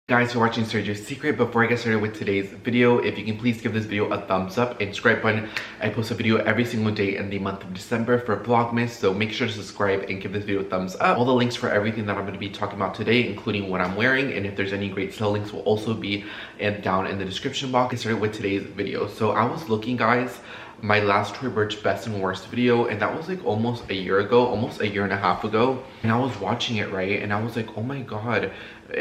Guys, for watching Sergio's Secret. Before I get started with today's video, if you can please give this video a thumbs up and subscribe button. I post a video every single day in the month of December for Vlogmas, so make sure to subscribe and give this video a thumbs up. All the links for everything that I'm going to be talking about today, including what I'm wearing, and if there's any great sale links, will also be down in the description box. Get started with today's video. So I was looking, guys, my last Tory Burch best and worst video, and that was like almost a year ago, almost a year and a half ago, and I was watching it, right, and I was like, oh my god,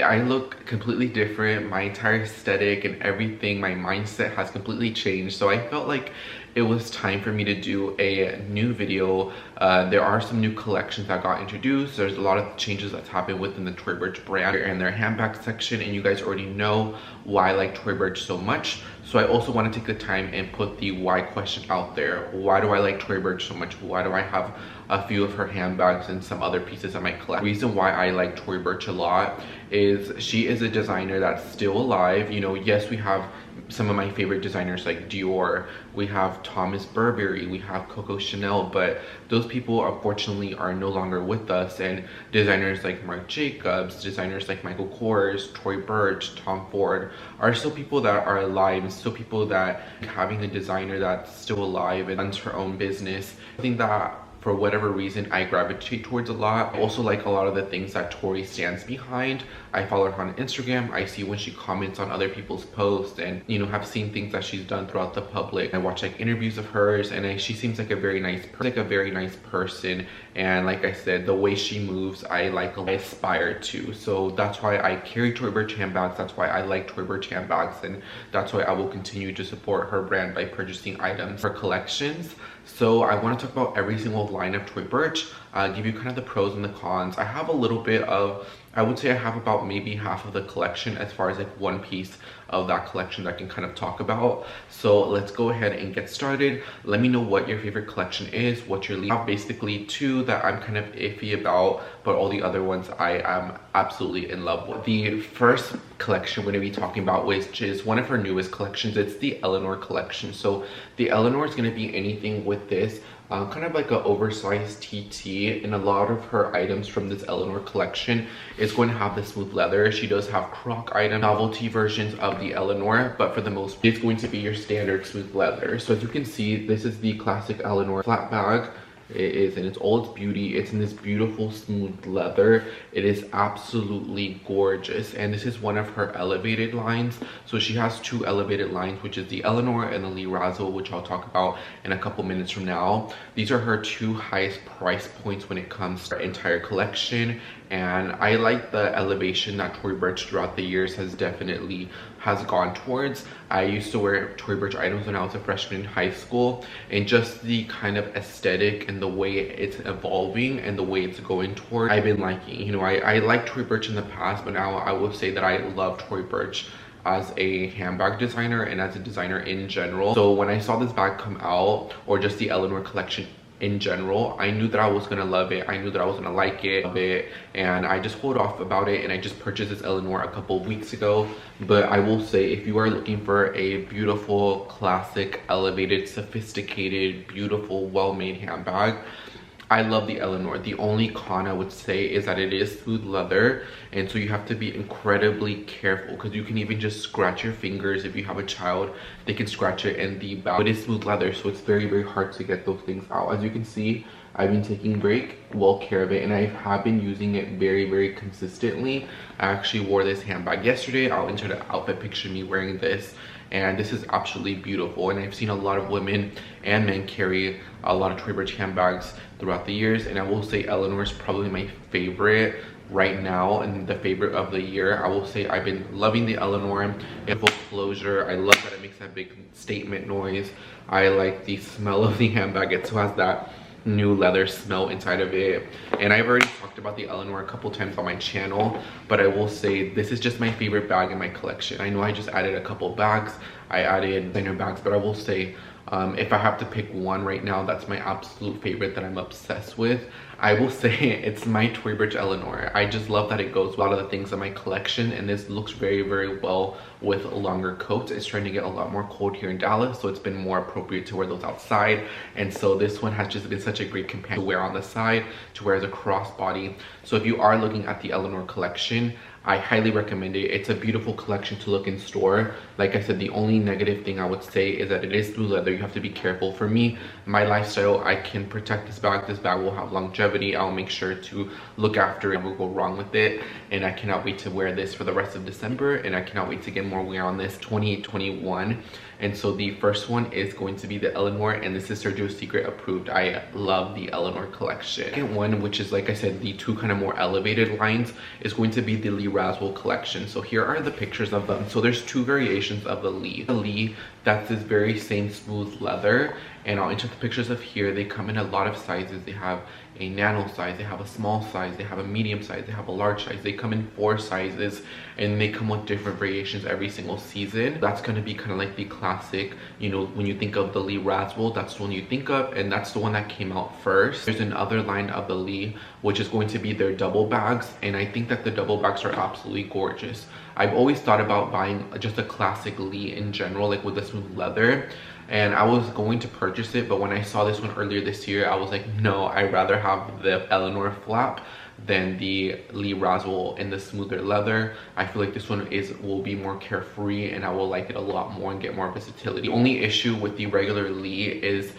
I look completely different. My entire aesthetic and everything, my mindset has completely changed. So I felt like it was time for me to do a new video. There are some new collections that got introduced. There's a lot of changes that's happened within the Tory Burch brand and their handbag section, and you guys already know why I like Tory Burch so much. So I also want to take the time and put the why question out there. Why do I like Tory Burch so much? Why do I have a few of her handbags and some other pieces I might collect? The reason why I like Tory Burch a lot is she is a designer that's still alive. You know, yes, we have some of my favorite designers like Dior, we have Thomas Burberry, we have Coco Chanel, but those people unfortunately are no longer with us. And designers like Marc Jacobs, designers like Michael Kors, Tory Burch, Tom Ford are still people that are alive, and still people that having a designer that's still alive and runs her own business. I think that for whatever reason I gravitate towards a lot. I also like a lot of the things that Tory stands behind. I follow her on Instagram. I see when she comments on other people's posts, and you know, have seen things that she's done throughout the public. I watch like interviews of hers, and she seems like a very nice person, and like I said, the way she moves I aspire to. So that's why I carry Tory Burch handbags. That's why I like Tory Burch handbags, and that's why I will continue to support her brand by purchasing items, her collections. So I want to talk about every single line of Tory Burch, give you kind of the pros and the cons. I have a little bit of, I would say I have about maybe half of the collection as far as like one piece of that collection that I can kind of talk about. So let's go ahead and get started. Let me know what your favorite collection is, what your least. I have basically two that I'm kind of iffy about, but all the other ones I am absolutely in love with. The first collection we're going to be talking about, which is one of her newest collections, it's the Eleanor Collection. So the Eleanor is going to be anything with this. Kind of like an oversized TT, and a lot of her items from this Eleanor collection is going to have the smooth leather. She does have croc items, novelty versions of the Eleanor, but for the most part, it's going to be your standard smooth leather. So as you can see, this is the classic Eleanor flat bag. It is in its all its beauty. It's in this beautiful smooth leather. It is absolutely gorgeous, and this is one of her elevated lines. So she has two elevated lines, which is the Eleanor and the Lee Roswell, which I'll talk about in a couple minutes from now. These are her two highest price points when it comes to her entire collection, and I like the elevation that Tory Burch throughout the years has gone towards. I used to wear Tory Burch items when I was a freshman in high school, and just the kind of aesthetic and the way it's evolving and the way it's going toward, I've been liking. You know, I liked Tory Burch in the past, but now I will say that I love Tory Burch as a handbag designer and as a designer in general. So when I saw this bag come out, or just the Eleanor collection in general, I knew that I was gonna love it. I knew that I was gonna like it a bit, and I just hold off about it, and I just purchased this Eleanor a couple of weeks ago. But I will say, if you are looking for a beautiful, classic, elevated, sophisticated, beautiful, well-made handbag, I love the Eleanor. The only con I would say is that it is smooth leather, and so you have to be incredibly careful, because you can even just scratch your fingers. If you have a child, they can scratch it in the back. But it is smooth leather, so it's very, very hard to get those things out. As you can see, I've been taking very well care of it, and I have been using it very, very consistently. I actually wore this handbag yesterday. I'll insert an outfit picture of me wearing this, and this is absolutely beautiful. And I've seen a lot of women and men carry a lot of Tory Burch handbags throughout the years, and I will say Eleanor is probably my favorite right now and the favorite of the year. I will say I've been loving the Eleanor. Full closure, I love that it makes that big statement noise. I like the smell of the handbag. It still has that new leather smell inside of it, and I've already talked about the Eleanor a couple times on my channel, but I will say this is just my favorite bag in my collection. I know I just added a couple bags, I added designer bags, but I will say if I have to pick one right now that's my absolute favorite that I'm obsessed with, I will say it's my Tory Burch Eleanor. I just love that it goes with a lot of the things in my collection, and this looks very, very well with longer coats. It's trying to get a lot more cold here in Dallas, so it's been more appropriate to wear those outside. And so this one has just been such a great companion to wear on the side, to wear as a crossbody. So if you are looking at the Eleanor collection, I highly recommend it. It's a beautiful collection to look in store. Like I said, the only negative thing I would say is that it is through leather. You have to be careful. For me, my lifestyle, I can protect this bag. This bag will have longevity. I'll make sure to look after it and will go wrong with it. And I cannot wait to wear this for the rest of December. And I cannot wait to get more wear on this 2021. And so the first one is going to be the Eleanor, and this is Sergio's Secret approved. I love the Eleanor collection. The second one, which is like I said, the two kind of more elevated lines, is going to be the Lee Roswell collection. So here are the pictures of them. So there's two variations of the Lee. The Lee, that's this very same smooth leather, and I'll insert the pictures of here. They come in a lot of sizes. They have a nano size, they have a small size, they have a medium size, they have a large size. They come in 4 sizes, and they come with different variations every single season. That's going to be kind of like the classic, you know, when you think of the Lee Roswell, that's the one you think of, and that's the one that came out first. There's another line of the Lee, which is going to be their double bags, and I think that the double bags are absolutely gorgeous. I've always thought about buying just a classic Lee in general, like with the smooth leather, and I was going to purchase it, but when I saw this one earlier this year, I was like, no, I'd rather have the Eleanor flap than the Lee Roswell in the smoother leather. I feel like this one will be more carefree, and I will like it a lot more and get more versatility. The only issue with the regular Lee is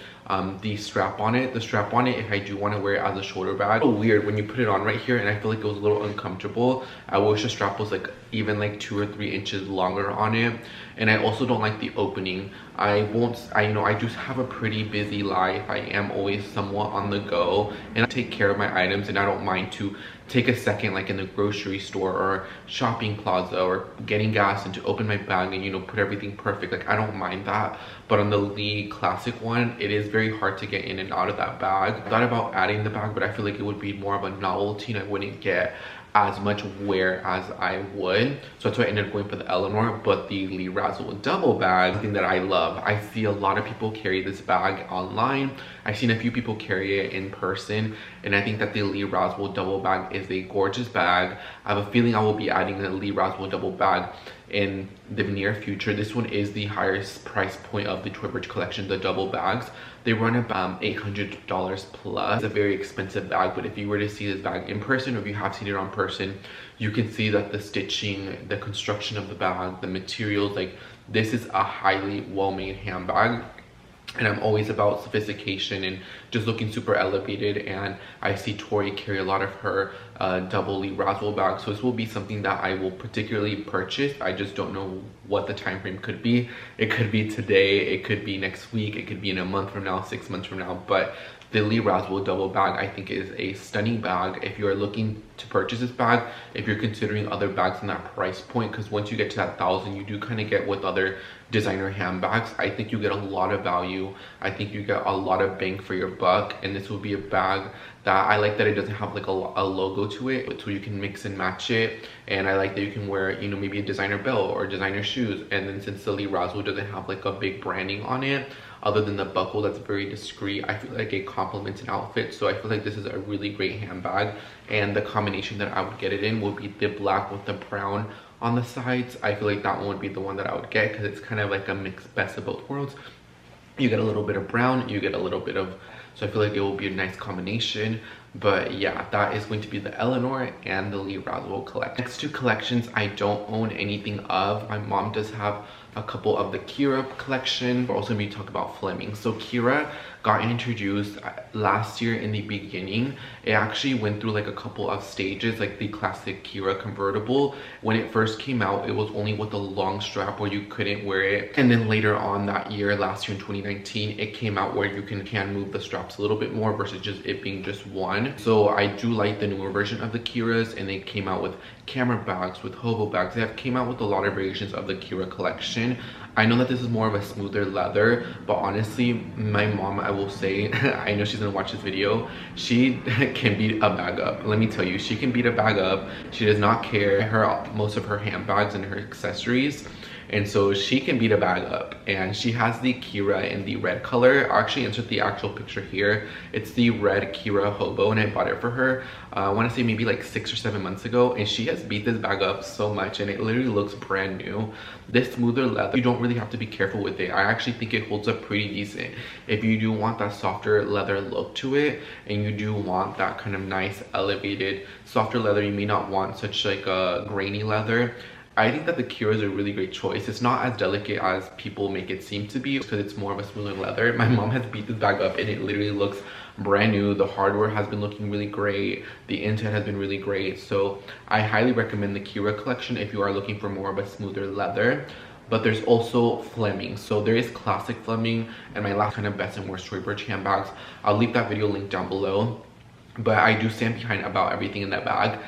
the strap on it. The strap on it, if I do want to wear it as a shoulder bag, it's weird when you put it on right here, and I feel like it was a little uncomfortable. I wish the strap was like even like 2 or 3 inches longer on it. And I also don't like the opening. I know I just have a pretty busy life. I am always somewhat on the go, and I take care of my items, and I don't mind to take a second, like in the grocery store or shopping plaza or getting gas, and to open my bag and, you know, put everything perfect. Like, I don't mind that. But on the Lee classic one, it is very hard to get in and out of that bag. I thought about adding the bag, but I feel like it would be more of a novelty, and I wouldn't get as much wear as I would. So that's why I ended up going for the Eleanor. But the Lee Roswell double bag, something that I love. I see a lot of people carry this bag online. I've seen a few people carry it in person, and I think that the Lee Roswell double bag is a gorgeous bag. I have a feeling I will be adding a Lee Roswell double bag in the near future. This one is the highest price point of the Tory Burch collection, the double bags. They run about $800 plus. It's a very expensive bag, but if you were to see this bag in person, or if you have seen it on person, you can see that the stitching, the construction of the bag, the materials, like, this is a highly well-made handbag. And I'm always about sophistication and just looking super elevated, and I see Tory carry a lot of her double Lee Roswell bags, so this will be something that I will particularly purchase. I just don't know what the time frame could be. It could be today, it could be next week, it could be in a month from now, 6 months from now, but the Lee Roswell double bag, I think, is a stunning bag. If you are looking to purchase this bag, if you're considering other bags in that price point, because once you get to that 1,000, you do kind of get with other designer handbags, I think you get a lot of value. I think you get a lot of bang for your buck, and this will be a bag that I like that it doesn't have like a logo to it, so you can mix and match it. And I like that you can wear, you know, maybe a designer belt or designer shoes. And then since the Lee Roswell doesn't have like a big branding on it, other than the buckle that's very discreet, I feel like it complements an outfit. So I feel like this is a really great handbag, and the combination that I would get it in will be the black with the brown on the sides. I feel like that one would be the one that I would get, because it's kind of like a mixed best of both worlds. You get a little bit of brown, you get a little bit of, so I feel like it will be a nice combination. But yeah, that is going to be the Eleanor and the Lee Roswell collection. Next 2 collections I don't own anything of. My mom does have a couple of the Kira collection. We're also going to talk about Fleming. So Kira got introduced last year in the beginning. It actually went through like a couple of stages, like the classic Kira convertible. When it first came out, it was only with a long strap where you couldn't wear it. And then later on that year, last year in 2019, it came out where you can move the straps a little bit more versus just it being just one. So I do like the newer version of the Kiras, and they came out with camera bags, with hobo bags. They have came out with a lot of variations of the Kira collection. I know that this is more of a smoother leather, but honestly, my mom, I will say, I know she's gonna watch this video, she can beat a bag up. Let me tell you, she can beat a bag up. She does not care. Most of her handbags and her accessories, and so she can beat a bag up. And she has the Kira in the red color. I'll actually insert the actual picture here. It's the red Kira Hobo, and I bought it for her I want to say maybe like 6 or 7 months ago, and she has beat this bag up so much, and it literally looks brand new. This smoother leather, you don't really have to be careful with it. I actually think it holds up pretty decent. If you do want that softer leather look to it, and you do want that kind of nice elevated softer leather, you may not want such like a grainy leather, I think that the Kira is a really great choice. It's not as delicate as people make it seem to be because it's more of a smoother leather. My mom has beat this bag up and it literally looks brand new. The hardware has been looking really great. The intent has been really great. So I highly recommend the Kira collection if you are looking for more of a smoother leather. But there's also Fleming. So there is classic Fleming and my last kind of best and worst Tory Burch handbags. I'll leave that video link down below. But I do stand behind about everything in that bag.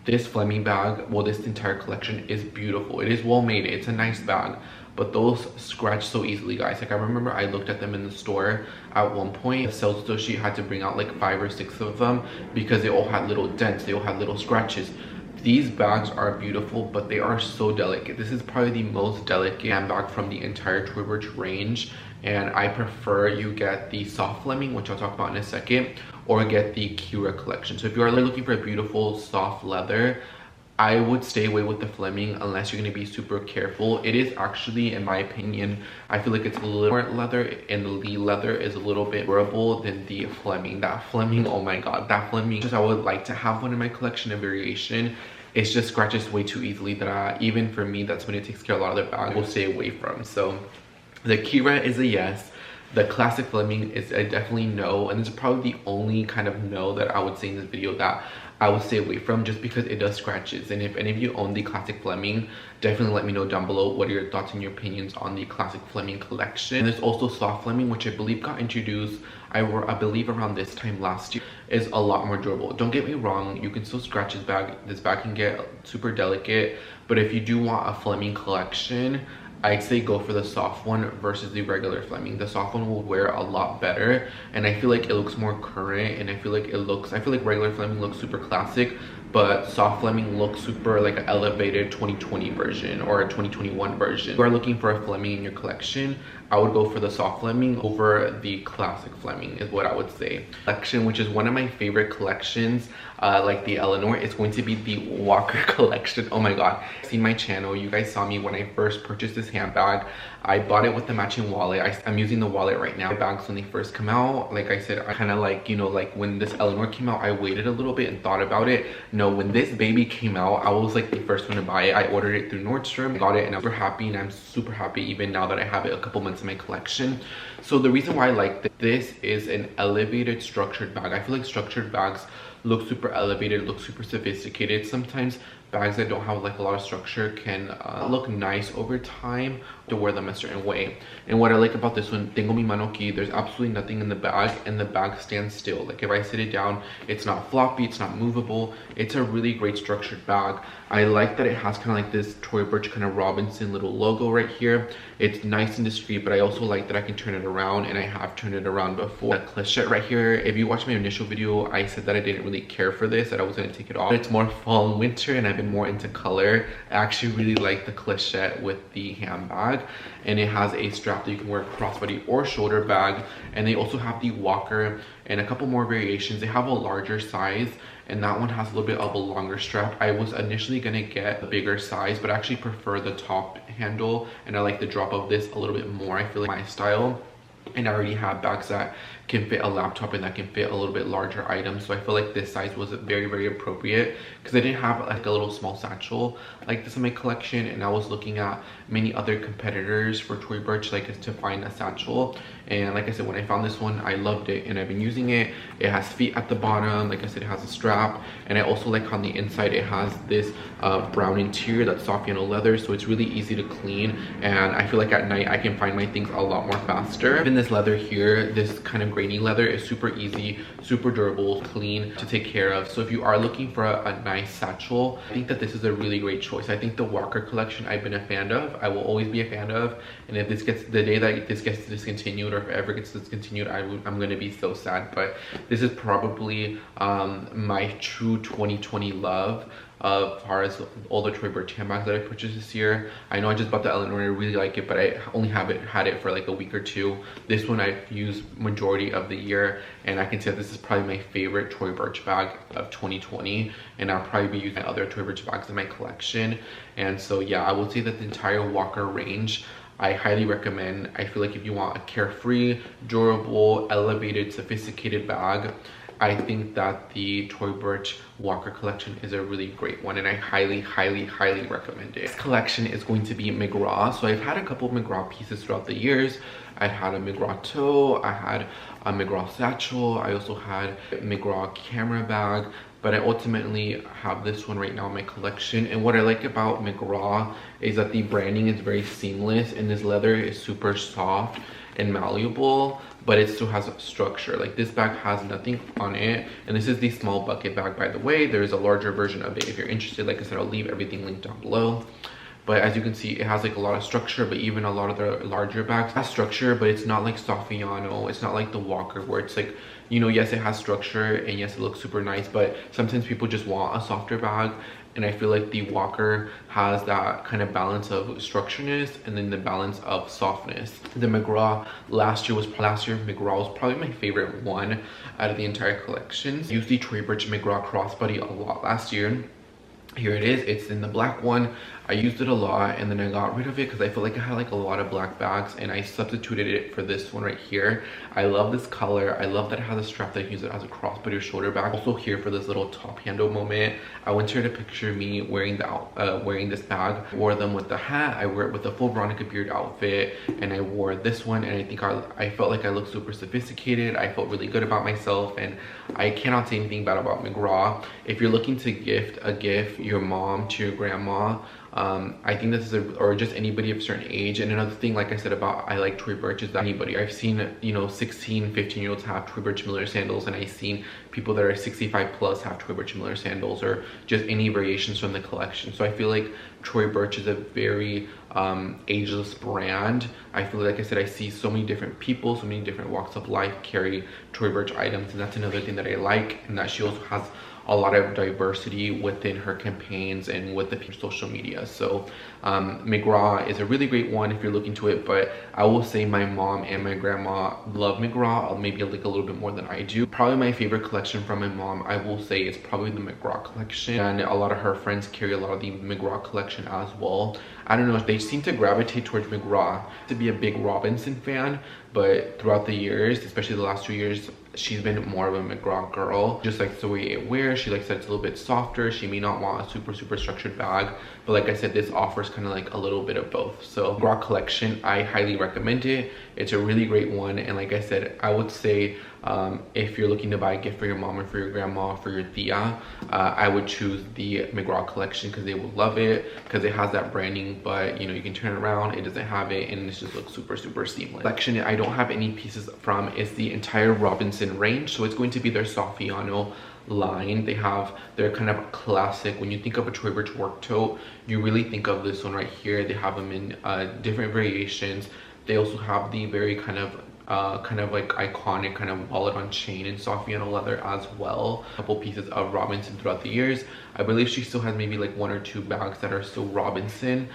This Fleming bag, well, this entire collection is beautiful. It is well made. It's a nice bag, but those scratch so easily, guys. Like I remember I looked at them in the store at one point. The sales associate had to bring out like 5 or 6 of them because they all had little dents. They all had little scratches. These bags are beautiful, but they are so delicate. This is probably the most delicate handbag from the entire Tory Burch range. And I prefer you get the soft Fleming, which I'll talk about in a second, or get the Kira collection. So if you are looking for a beautiful soft leather, I would stay away with the Fleming unless you're going to be super careful. It is actually, in my opinion, I feel like it's a little more leather, and the Lee leather is a little bit durable than the Fleming. That Fleming, oh my god, that Fleming, just I would like to have one in my collection, a variation. It's just scratches way too easily that even for me, that's when it takes care of a lot of the bag, I will stay away from. So the Kira is a yes. The classic Fleming is a definitely no, and this is probably the only kind of no that I would say in this video that I would stay away from, just because it does scratches. And if any of you own the classic Fleming, definitely let me know down below what are your thoughts and your opinions on the classic Fleming collection. And there's also soft Fleming, which I believe got introduced I believe around this time last year. Is a lot more durable. Don't get me wrong, you can still scratch this bag. This bag can get super delicate, but if you do want a Fleming collection, I'd say go for the soft one versus the regular Fleming. The soft one will wear a lot better, and I feel like it looks more current, and I feel like regular Fleming looks super classic, but soft Fleming looks super like an elevated 2020 version or a 2021 version. If you are looking for a Fleming in your collection, I would go for the soft Fleming over the classic Fleming is what I would say. Collection, which is one of my favorite collections, like the Eleanor, is going to be the Walker collection. Oh my god, seen my channel, you guys saw me when I first purchased this handbag. I bought it with the matching wallet. I'm using the wallet right now. Bags when they first come out, like I said, I kind of like, you know, like when this Eleanor came out, I waited a little bit and thought about it. No, when this baby came out, I was like the first one to buy it. I ordered it through Nordstrom, got it, and I'm super happy, and I'm super happy even now that I have it a couple months in my collection. So the reason why I like this is an elevated structured bag. I feel like structured bags look super elevated, look super sophisticated. Sometimes bags that don't have like a lot of structure can look nice over time to wear them a certain way. And what I like about this one, tengo mi mano aquí, there's absolutely nothing in the bag, and the bag stands still. Like if I sit it down, it's not floppy, it's not movable. It's a really great structured bag. I like that it has kind of like this Tory Burch kind of Robinson little logo right here. It's nice and discreet, but I also like that I can turn it around, and I have turned it around before. The clochette right here, if you watched my initial video, I said that I didn't really care for this, that I was going to take it off. It's more fall and winter, and I've been more into color. I actually really like the clochette with the handbag, and it has a strap that you can wear crossbody or shoulder bag. And they also have the Walker and a couple more variations. They have a larger size, and that one has a little bit of a longer strap. I was initially gonna get a bigger size, but I actually prefer the top handle, and I like the drop of this a little bit more. I feel like my style, and I already have bags that can fit a laptop and that can fit a little bit larger items, so I feel like this size was very, very appropriate because I didn't have like a little small satchel like this in my collection, and I was looking at many other competitors for Tory Burch like to find a satchel. And like I said, when I found this one, I loved it, and I've been using it. It has feet at the bottom, like I said, it has a strap, and I also like on the inside it has this brown interior that's soft yellow leather, so it's really easy to clean, and I feel like at night I can find my things a lot more faster. Even this leather here, this kind of grainy leather, is super easy, super durable, clean to take care of. So if you are looking for a nice satchel, I think that this is a really great choice. I think the Walker collection I've been a fan of, I will always be a fan of, and if this gets, the day that this gets discontinued, or if it ever gets discontinued, I'm gonna be so sad. But this is probably my true 2020 love. as far as all the Tory Burch handbags that I purchased this year. I know I just bought the Eleanor and I really like it, but I only had it for like a week or two. This one I've used majority of the year, and I can say that this is probably my favorite Tory Burch bag of 2020, and I'll probably be using other Tory Burch bags in my collection. And so yeah, I would say that the entire Walker range I highly recommend. I feel like if you want a carefree, durable, elevated, sophisticated bag, I think that the Tory Burch Walker collection is a really great one, and I highly recommend it. This collection is going to be McGraw. So I've had a couple of McGraw pieces throughout the years. I had a McGraw toe, I had a McGraw satchel, I also had a McGraw camera bag, but I ultimately have this one right now in my collection. And what I like about McGraw is that the branding is very seamless, and this leather is super soft and malleable, but it still has a structure. Like, this bag has nothing on it, and this is the small bucket bag, by the way. There is a larger version of it if you're interested. Like I said, I'll leave everything linked down below. But as you can see, it has like a lot of structure, but even a lot of the larger bags have structure, but it's not like Soffiano. It's not like the Walker where it's like, you know, yes, it has structure and yes, it looks super nice, but sometimes people just want a softer bag. And I feel like the Walker has that kind of balance of structureness and then the balance of softness. The McGraw last year McGraw was probably my favorite one out of the entire collection. I used the Tory Burch McGraw crossbody a lot last year. Here it is. It's in the black one. I used it a lot, and then I got rid of it because I felt like I had like a lot of black bags, and I substituted it for this one right here. I love this color. I love that it has a strap that I can use it as a crossbody or shoulder bag. Also here for this little top handle moment, I went here to picture me wearing this bag. I wore them with the hat. I wore it with the full Veronica Beard outfit, and I wore this one, and I think I felt like I looked super sophisticated. I felt really good about myself, and I cannot say anything bad about McGraw. If you're looking to gift your mom to your grandma, I think this is or just anybody of a certain age. And another thing, like I said about I like Tory Burch, is that anybody, I've seen, you know, 16, 15-year-olds have Tory Burch Miller sandals, and I've seen people that are 65 plus have Tory Burch Miller sandals, or just any variations from the collection. So I feel like Tory Burch is a very ageless brand. I feel like I said, I see so many different people, so many different walks of life carry Tory Burch items, and that's another thing that I like, and that she also has a lot of diversity within her campaigns and with the social media. So McGraw is a really great one if you're looking to it, but I will say my mom and my grandma love McGraw, maybe like a little bit more than I do. Probably my favorite collection from my mom, I will say, is probably the McGraw collection, and a lot of her friends carry a lot of the McGraw collection as well. I don't know, they seem to gravitate towards McGraw. To be a big Robinson fan, but throughout the years, especially the last 2 years, she's been more of a McGraw girl. Just likes the way it wears. She likes that it's a little bit softer. She may not want a super structured bag, but like I said, this offers kind of like a little bit of both. So McGraw collection, I highly recommend it. It's a really great one, and like I said, I would say if you're looking to buy a gift for your mom or for your grandma or for your tia, I would choose the McGraw collection because they will love it, because it has that branding, but you know, you can turn it around, it doesn't have it, and it just looks super seamless. Collection I don't have any pieces from is the entire Robinson range, so it's going to be their Soffiano line. They have their kind of classic, when you think of a Tory Burch work tote, you really think of this one right here. They have them in different variations. They also have the very kind of like iconic kind of wallet on chain in Soffiano leather as well. A couple pieces of Robinson throughout the years. I believe she still has maybe like 1 or 2 bags that are still Robinson.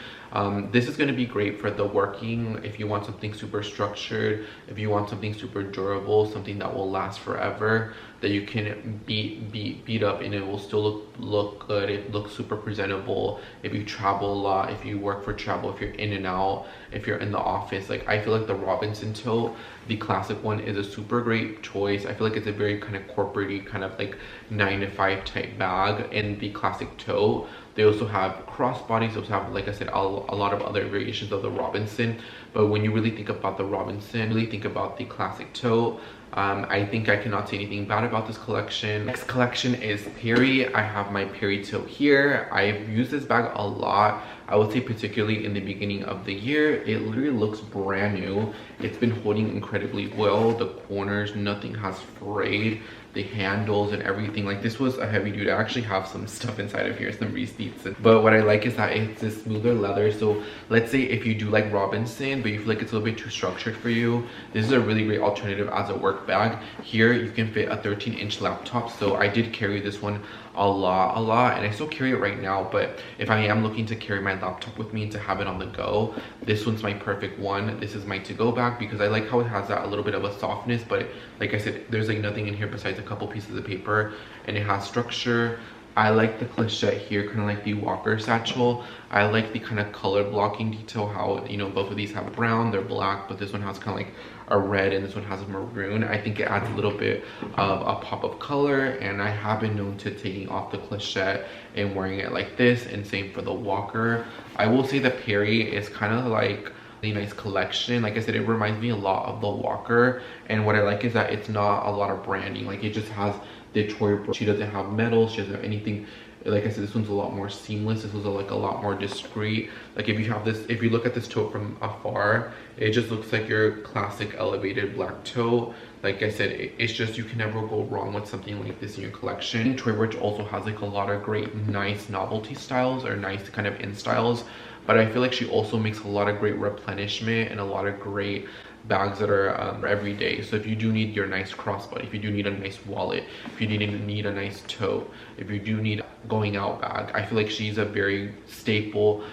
This is going to be great for the working, if you want something super structured, if you want something super durable, something that will last forever, that you can beat up and it will still look good. It looks super presentable if you travel a lot, if you work for travel, if you're in and out, if you're in the office. Like, I feel like the Robinson tote, the classic one, is a super great choice. I feel like it's a very kind of corporate-y, kind of like 9-to-5 type bag in the classic tote. They also have crossbodies. They also have, like I said, a lot of other variations of the Robinson. But when you really think about the Robinson, really think about the classic tote. I think I cannot say anything bad about this collection. Next collection is Perry. I have my Perry tote here. I've used this bag a lot. I would say particularly in the beginning of the year, it literally looks brand new. It's been holding incredibly well. The corners, nothing has frayed. The handles and everything, like this was a heavy duty. I actually have some stuff inside of here, some receipts, but what I like is that it's this smoother leather. So let's say if you do like Robinson but you feel like it's a little bit too structured for you, this is a really great alternative as a work bag. Here you can fit a 13-inch laptop, so I did carry this one a lot, and I still carry it right now. But if I am looking to carry my laptop with me and to have it on the go, this one's my perfect one. This is my to-go bag because I like how it has that a little bit of a softness, but like I said, there's like nothing in here besides a couple pieces of paper, and it has structure. I like the clochette here, kind of like the walker satchel. I like the kind of color blocking detail, how, you know, both of these have brown, they're black, but this one has kind of like a red and this one has a maroon. I think it adds a little bit of a pop of color, and I have been known to taking off the clochette and wearing it like this, and same for the walker. I will say the Perry is kind of like a nice collection. Like I said, it reminds me a lot of the walker, and what I like is that it's not a lot of branding. Like it just has the Tory Burch. She doesn't have metal, she doesn't have anything. Like I said, this one's a lot more seamless. This was like a lot more discreet. Like if you have this, if you look at this tote from afar, it just looks like your classic elevated black tote. Like I said, it's just, you can never go wrong with something like this in your collection. Tory Burch also has like a lot of great nice novelty styles, or nice kind of in styles, but I feel like she also makes a lot of great replenishment and a lot of great bags that are everyday. So if you do need your nice crossbody, if you do need a nice wallet, if you need a nice tote, if you do need going out bag, I feel like she's a very staple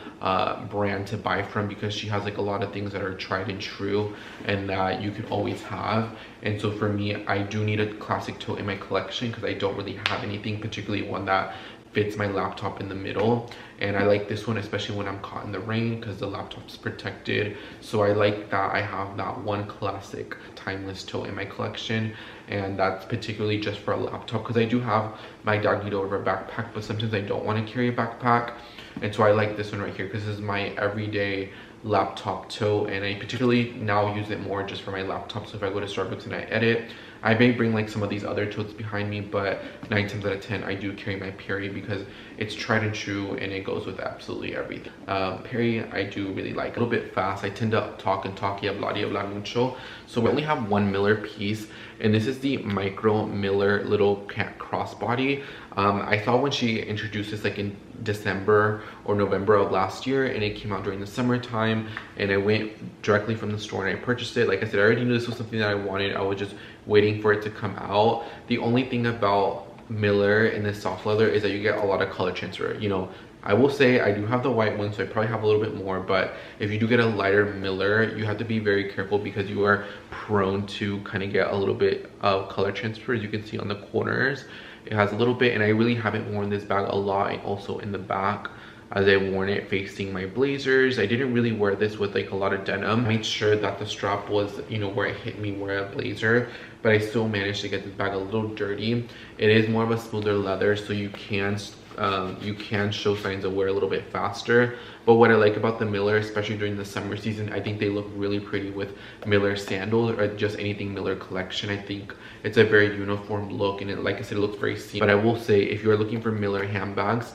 brand to buy from, because she has like a lot of things that are tried and true and that you can always have. And so for me, I do need a classic tote in my collection because I don't really have anything, particularly one that fits my laptop in the middle. And I like this one, especially when I'm caught in the rain, because the laptop's protected. So I like that I have that one classic timeless tote in my collection, and that's particularly just for a laptop, because I do have my dog over backpack, but sometimes I don't want to carry a backpack. And so I like this one right here because this is my everyday laptop tote, and I particularly now use it more just for my laptop. So if I go to Starbucks and I edit, I may bring like some of these other totes behind me, but 9 times out of 10 I do carry my Perry because it's tried and true and it goes with absolutely everything. Perry I do really like. A little bit fast, I tend to talk y hablar mucho. So we only have one Miller piece, and this is the micro Miller little crossbody. I saw when she introduced this like in December or November of last year, and it came out during the summertime, and I went directly from the store and I purchased it. Like I said, I already knew this was something that I wanted. I was just waiting for it to come out. The only thing about Miller in this soft leather is that you get a lot of color transfer. You know, I will say I do have the white one, so I probably have a little bit more, but if you do get a lighter Miller, you have to be very careful because you are prone to kind of get a little bit of color transfer. As you can see on the corners, it has a little bit, and I really haven't worn this bag a lot, and also in the back as I worn it facing my blazers. I didn't really wear this with like a lot of denim. I made sure that the strap was, you know, where it hit me where a blazer, but I still managed to get this bag a little dirty. It is more of a smoother leather, so you can show signs of wear a little bit faster. But what I like about the Miller, especially during the summer season, I think they look really pretty with Miller sandals or just anything Miller collection. I think it's a very uniform look, and it, like I said, it looks very seamless. But I will say, if you're looking for Miller handbags,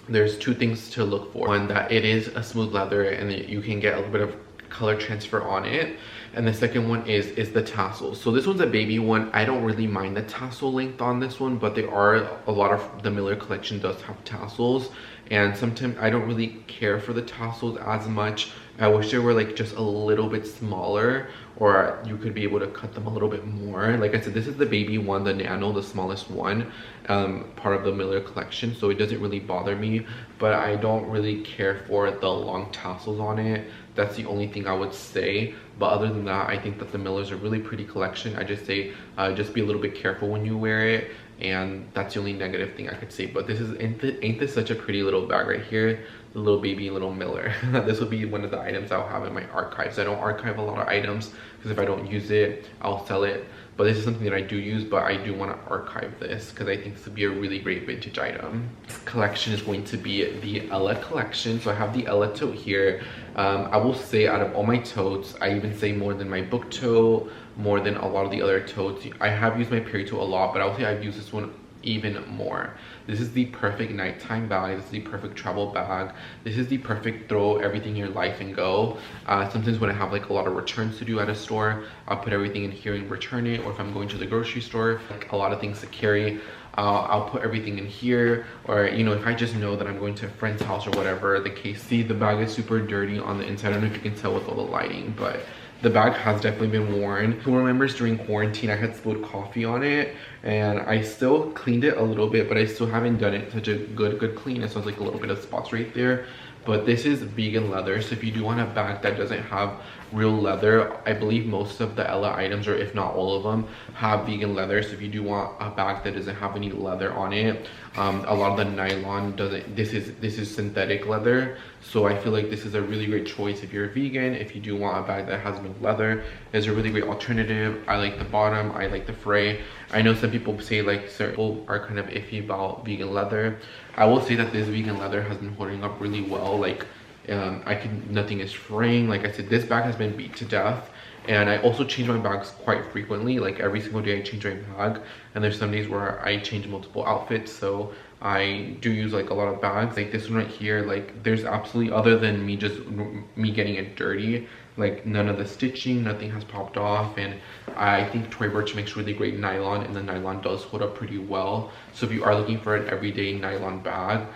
there's two things to look for. One, that it is a smooth leather and you can get a little bit of color transfer on it, and the second one is the tassels. So this one's a baby one. I don't really mind the tassel length on this one, but there are a lot of the Miller collection does have tassels, and sometimes I don't really care for the tassels as much. I wish they were like just a little bit smaller, or you could be able to cut them a little bit more. Like I said, this is the baby one, the nano, the smallest one, part of the Miller collection, so it doesn't really bother me, but I don't really care for the long tassels on it. That's the only thing I would say. But other than that, I think that the Miller's a really pretty collection. I just say just be a little bit careful when you wear it, and that's the only negative thing I could say. But this is, ain't this such a pretty little bag right here, the little baby little Miller. This will be one of the items I'll have in my archives. I don't archive a lot of items because if I don't use it, I'll sell it. But this is something that I do use, but I do want to archive this because I think this would be a really great vintage item. This collection is going to be the Ella collection. So I have the Ella tote here. I will say, out of all my totes, I even say more than my book tote, more than a lot of the other totes. I have used my Perry tote a lot, but I will say I've used this one even more. This is the perfect nighttime bag. This is the perfect travel bag. This is the perfect throw everything in your life and go. Sometimes when I have like a lot of returns to do at a store, I'll put everything in here and return it. Or if I'm going to the grocery store, like a lot of things to carry, I'll put everything in here. Or, you know, if I just know that I'm going to a friend's house or whatever the case. See, the bag is super dirty on the inside. I don't know if you can tell with all the lighting, but the bag has definitely been worn. Who remembers during quarantine I had spilled coffee on it, and I still cleaned it a little bit, but I still haven't done it such a good clean. It sounds like a little bit of spots right there. But this is vegan leather, so if you do want a bag that doesn't have real leather, I believe most of the Ella items, or if not all of them, have vegan leather. So if you do want a bag that doesn't have any leather on it, a lot of the nylon doesn't. This is synthetic leather, so I feel like this is a really great choice if you're a vegan. If you do want a bag that has no leather, it's a really great alternative. I like the bottom, I like the fray. I know some people say like certain people are kind of iffy about vegan leather. I will say that this vegan leather has been holding up really well. Like nothing is fraying. Like I said, this bag has been beat to death. And I also change my bags quite frequently. Like every single day I change my bag, and there's some days where I change multiple outfits, so I do use like a lot of bags. Like this one right here, like there's absolutely, other than me getting it dirty, like none of the stitching, nothing has popped off. And I think Tory Burch makes really great nylon, and the nylon does hold up pretty well. So if you are looking for an everyday nylon bag,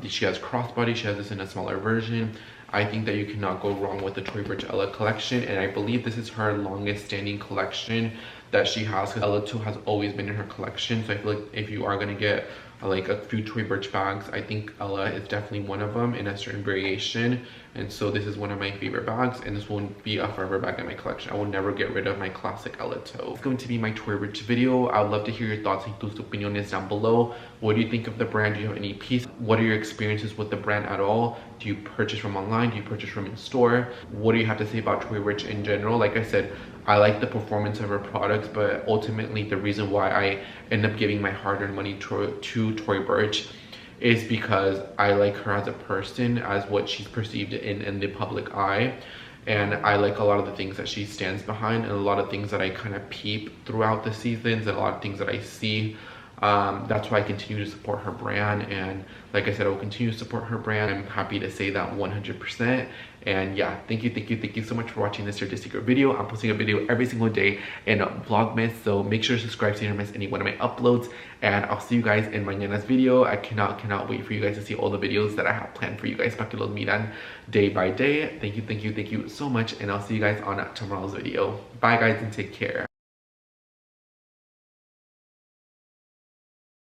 she has crossbody, she has this in a smaller version. I think that you cannot go wrong with the Tory Burch Ella collection, and I believe this is her longest standing collection that she has, because Ella 2 has always been in her collection. So I feel like if you are gonna get like a few Tory Burch bags, I think Ella is definitely one of them in a certain variation. And so this is one of my favorite bags, and this won't be a forever bag in my collection. I will never get rid of my classic Ella toe. It's going to be my Tory Burch video. I would love to hear your thoughts and tus opiniones down below. What do you think of the brand? Do you have any pieces? What are your experiences with the brand at all? Do you purchase from online? Do you purchase from in store? What do you have to say about Tory Burch in general? Like I said, I like the performance of her products, but ultimately the reason why I end up giving my hard-earned money to Tory Burch is because I like her as a person, as what she's perceived in the public eye. And I like a lot of the things that she stands behind, and a lot of things that I kind of peep throughout the seasons, and a lot of things that I see. That's why I continue to support her brand, and like I said, I will continue to support her brand. I'm happy to say that 100%. And yeah, thank you so much for watching this Dirty Secret video. I'm posting a video every single day in Vlogmas, so make sure to subscribe so you don't miss any one of my uploads. And I'll see you guys in mañana's video. I cannot wait for you guys to see all the videos that I have planned for you guys. Para que los miran day by day. Thank you so much, and I'll see you guys on tomorrow's video. Bye guys, and take care.